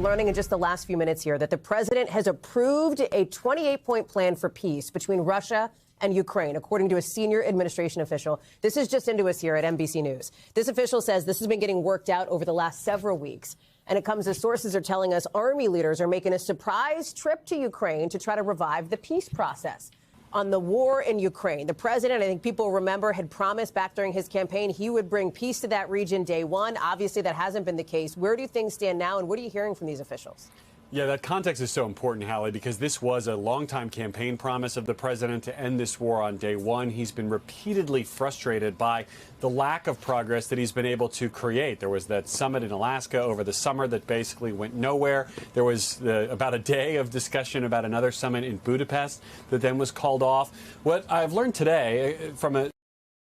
Learning in just the last few minutes here that the president has approved a 28-point plan for peace between Russia and Ukraine, according to a senior administration official. This is just into us here at NBC News. This official says this has been getting worked out over the last several weeks. And it comes as sources are telling us army leaders are making a surprise trip to Ukraine to try to revive the peace process. On the war in Ukraine, the president, I think people remember, had promised back during his campaign he would bring peace to that region day one. Obviously, that hasn't been the case. Where do things stand now, and what are you hearing from these officials? Yeah, that context is so important, Hallie, because this was a longtime campaign promise of the president to end this war on day one. He's been repeatedly frustrated by the lack of progress that he's been able to create. There was that summit in Alaska over the summer that basically went nowhere. There was about a day of discussion about another summit in Budapest that then was called off. What I've learned today from a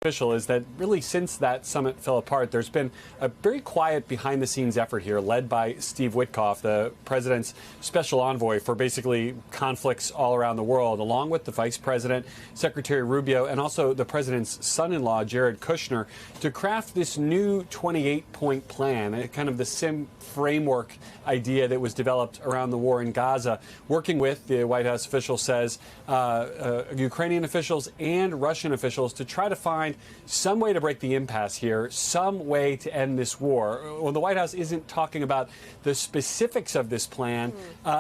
official is that really since that summit fell apart, there's been a very quiet behind-the-scenes effort here led by Steve Witkoff, the president's special envoy for basically conflicts all around the world, along with the vice president, Secretary Rubio, and also the president's son-in-law, Jared Kushner, to craft this new 28-point plan, kind of the sim framework idea that was developed around the war in Gaza, working with, the White House official says, Ukrainian officials and Russian officials to try to find some way to break the impasse here, some way to end this war. Well, the White House isn't talking about the specifics of this plan.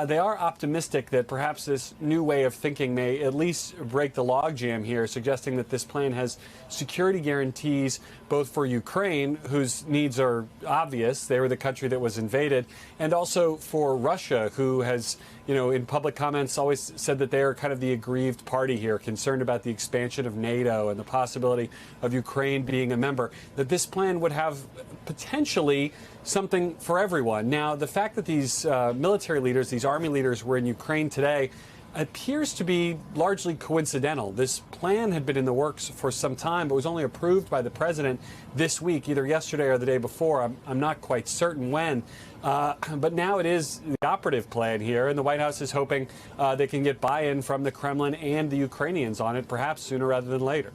They are optimistic that perhaps this new way of thinking may at least break the logjam here, suggesting that this plan has security guarantees both for Ukraine, whose needs are obvious. They were the country that was invaded, and also for Russia, who has, in public comments always said that they are kind of the aggrieved party here, concerned about the expansion of NATO and the possibility of Ukraine being a member, that this plan would have potentially something for everyone. Now, the fact that these military leaders, these army leaders were in Ukraine today appears to be largely coincidental. This plan had been in the works for some time, but was only approved by the president this week, either yesterday or the day before. I'm not quite certain when. But now it is the operative plan here, and the White House is hoping they can get buy-in from the Kremlin and the Ukrainians on it, perhaps sooner rather than later.